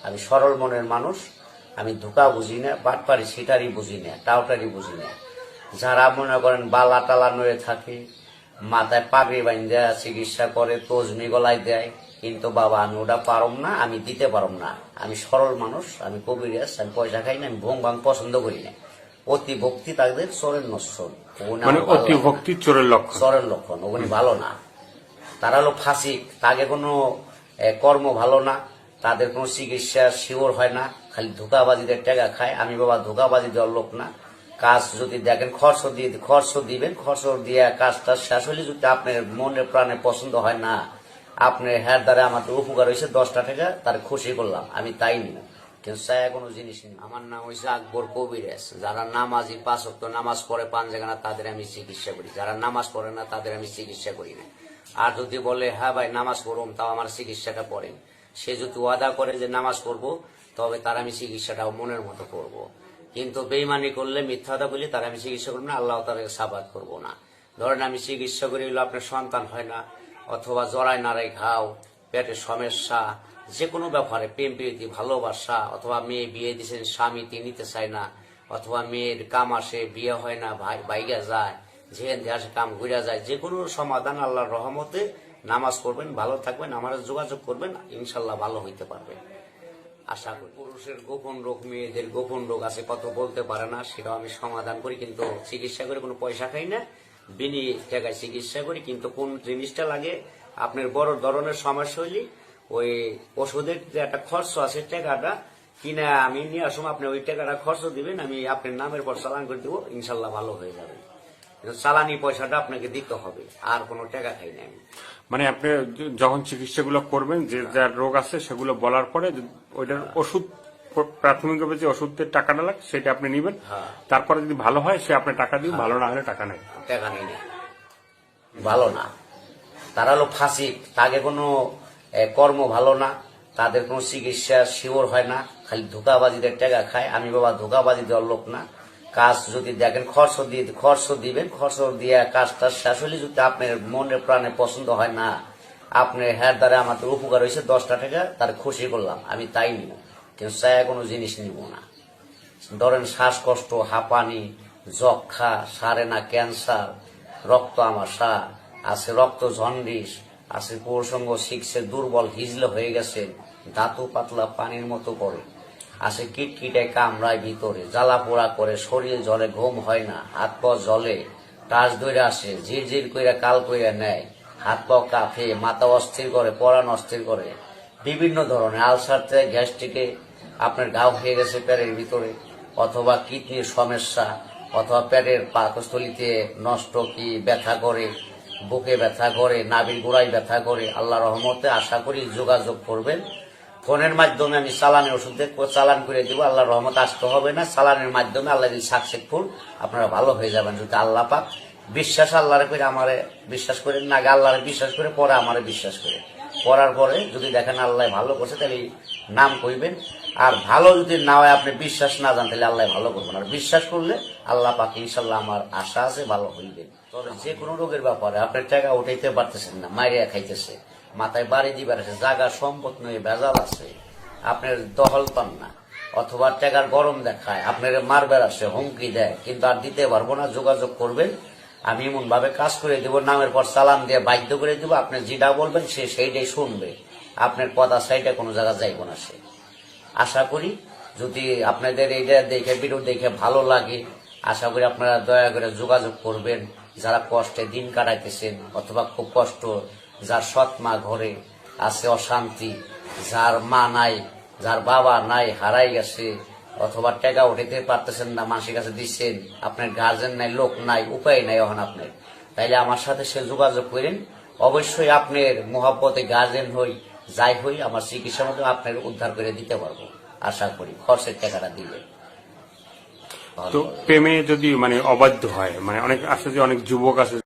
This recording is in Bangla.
আমি সরল মনের মানুষ। আমি ধোঁকা বুঝি না, বাটপারি সিটারি বুঝি না, টাউটারি বুঝি না। যারা মনে করেন বালা টালা নড়ে থাকে, মাথায় পাগড়ি বান্ধা চিকিৎসা করে, তজমি গলায় দেয়, কিন্তু বাবা আমি ওটা পারম না, আমি দিতে পারম না। আমি সরল মানুষ, আমি কবিরাজ, আমি পয়সা খাই না, আমি ভোং ভাং পছন্দ করি না। অতি ভক্তি তাদের চোরের নশ্বর, অতি ভক্তি চোরের লক্ষণ। চোরের লক্ষণ, ওগুলি ভালো না। তারা হলো ফাঁসিক, তাকে কোনো কর্ম ভালো না, তাদের কোনো চিকিৎসা শিওর হয় না, খালি ধোকাবাজিদের টাকা খায়। আমি বাবা ধোকাবাজি দেওয়ার লোক না। কাজ যদি দেখেন খরচ দিবেন, খরচ দিয়ে কাজটা শেষ হলে যদি আপনার মনে প্রাণে পছন্দ হয় না, আপনার হ্যার দ্বারা আমার উপকার হয়েছে 10টা টাকা, তার খুশি করলাম, আমি তাই নিব, কিন্তু চায় কোনো জিনিস নেই। আমার নাম হয়েছে আকবর কবিরাজ। যারা নামাজি 5 ওয়াক্ত নামাজ পড়ে 5 জায়গা, তাদের আমি চিকিৎসা করি। যারা নামাজ পড়ে না তাদের আমি চিকিৎসা করি না। আর যদি বলে হ্যাঁ ভাই নামাজ পড়ুম, তাও আমার চিকিৎসাটা পড়েন, সে যদি ওয়াদা করে যে নামাজ পড়বো, তবে তার আমি চিকিৎসাটাও মনের মতো করব। কিন্তু বেইমানি করলে, মিথ্যাটা বলি, তার আমি চিকিৎসা করবো না, আল্লাহ তার সাবাদ করবো না। ধরেন আমি চিকিৎসা করি হলো আপনার সন্তান হয় না, অথবা জরাই নাড়াই ঘাও, পেটের সমস্যা, যে কোনো ব্যাপারে, প্রেম প্রীতি ভালোবাসা, অথবা মেয়ে বিয়ে দিয়েছেন স্বামী নিতে চায় না, অথবা মেয়ের কাম আসে বিয়ে হয় না, বাইগা যায়, যেখান থেকে আসে কাম ঘুরে যায়, যে কোনো সমাধান আল্লাহর রহমতে। নামাজ পড়বেন, ভালো থাকবেন, আমার যোগাযোগ করবেন, ইনশাল্লাহ ভালো হইতে পারবে আশা করি। পুরুষের গোপন রোগ, মেয়েদের গোপন রোগ আছে, কত বলতে পারে না, সেটাও আমি সমাধান করি, কিন্তু চিকিৎসা করে কোনো পয়সা খাই না, বিনি টাকায় চিকিৎসা করি। কিন্তু কোন জিনিসটা লাগে, আপনার বড় ধরনের সমস্যা হইলে ওই ওষুধের যে একটা খরচ আছে, টাকাটা কিনা আমি নিয়ে আসুন, আপনি ওই টাকাটা খরচ দিবেন, আমি আপনার নামের পর চালান করে দিব, ইনশাল্লাহ ভালো হয়ে যাবে। চালানি পয়সাটা আপনাকে দিতে হবে, আর কোনো টাকা খাই না আমি। মানে আপনি যখন চিকিৎসাগুলো করবেন, যে যার রোগ আছে সেগুলো বলার পরে ওইটার ওষুধ, প্রাথমিকভাবে যে ওষুধের টাকাটা লাগে সেটা আপনি নিবেন, তারপরে যদি ভালো হয় সে আপনি টাকা দিবেন, ভালো না হলে টাকা নেই। টাকা নেই, ভালো না। তারা হলো ফাঁসিক, তাকে কোনো কর্ম ভালো না, তাদের কোনো চিকিৎসা শিওর হয় না, খালি ধোকাবাজিদের টাকা খায়। আমি বাবা ধোকাবাজি দেওয়ার লোক না। কাজ যদি দেখেন খরচ দিবেন, খরচ দিয়ে কাজটা শেষ হলে যদি আপনার মনে প্রাণে পছন্দ হয় না, আপনার হ্যার দ্বারা আমাদের উপকার হয়েছে 10টা টাকা, তার খুশি করলাম, আমি তাই নিব, কিন্তু চায় কোনো জিনিস নিব না। ধরেন শ্বাসকষ্ট, হাঁপানি, যক্ষা, সারে না ক্যান্সার, রক্ত আমাশা আছে, রক্ত জন্ডিস আছে, প্রসঙ্গ শিখছে, দুর্বল হিজলে হয়ে গেছে, দাঁতু পাতলা পানির মতো করে আছে, কিটকিটে কামড়ায় ভিতরে, জ্বালা পোড়া করে, শরীর জলে, ঘুম হয় না, হাত পা জলে, টাচ ধরে আসে, ঝিরঝির কইরা কাল কইরা নেয়, হাত পা কাঁপে, মাথা অস্থির করে, পরাণ অস্থির করে, বিভিন্ন ধরনের আলসার থেকে গ্যাস্ট্রিকে আপনার ঘাও হয়ে গেছে পেটের ভিতরে, অথবা কিডনির সমস্যা, অথবা পেটের পাকস্থলিতে নষ্ট কি ব্যথা করে, বুকে ব্যথা করে, নাভির গোড়ায় ব্যথা করে। আল্লাহ রহমতে আশা করি যোগাযোগ করবেন। ফোনের মাধ্যমে আমি চালানি ওষুধ চালান করে দিব, আল্লাহ রহমত আসতে হবে না। চালানের মাধ্যমে আল্লাহ যদি সাকসেসফুল, আপনারা ভালো হয়ে যাবেন যদি আল্লাহ পাক বিশ্বাস আল্লাহরে করে আমারে বিশ্বাস করেন না, আগে আল্লাহরে বিশ্বাস করে পরে আমারে বিশ্বাস করে, করার পরে যদি দেখেন আল্লাহ ভালো করছে, তাহলে নাম কইবেন। আর ভালো যদি না হয়, আপনি বিশ্বাস না জান, তাহলে আল্লাহ ভালো করবেন। আর বিশ্বাস করলে আল্লাহ পাক ইনশাল্লাহ, আমার আশা আছে ভালো হইবে। তবে যে কোনো রোগের ব্যাপারে আপনার টাকা উঠাইতে পারতেছেন না, মাইরিয়া খাইতেছে, মাথায় বাড়ি দিবার আছে, জায়গা সম্পদ নয়, ভেজাল আছে, আপনার দহল পান না, অথবা টাকার গরম দেখায়, আপনার মারবার আসে, হুমকি দেয়, কিন্তু আর দিতে পারবো না, যোগাযোগ করবেন। আমি এমন ভাবে কাজ করে দেবো, নামের পর চালান দিয়ে বাধ্য করে দেবো, আপনি যেটা বলবেন সে সেইটাই শুনবে, আপনার কথা সেইটা কোনো জায়গা যাইব না সে। আশা করি যদি আপনাদের এইটা দেখে, ভিডিও দেখে ভালো লাগে, আশা করি আপনারা দয়া করে যোগাযোগ করবেন। যারা কষ্টে দিন কাটাইতেছেন, অথবা খুব কষ্ট, যার সৎ মা ঘরে আছে, অশান্তি, যার মা নাই, যার বাবা নাই, হারাই গেছে, অথবা টাকা উঠাইতে পারতেছেন না, মানুষের কাছে দিচ্ছেন, আপনার গার্জেন নাই, লোক নাই, উপায় নাই এখন আপনার, তাইলে আমার সাথে সে যোগাযোগ করেন। অবশ্যই আপনার মোহাব্বতে গার্জেন হই, যাই হই, আমার চিকিৎসার মাধ্যমে আপনার উদ্ধার করে দিতে পারবো, আশা করি খরচের টাকাটা দিলে। তো প্রেমে যদি মানে অবাধ্য হয়, মানে অনেক আছে যে অনেক যুবক আছে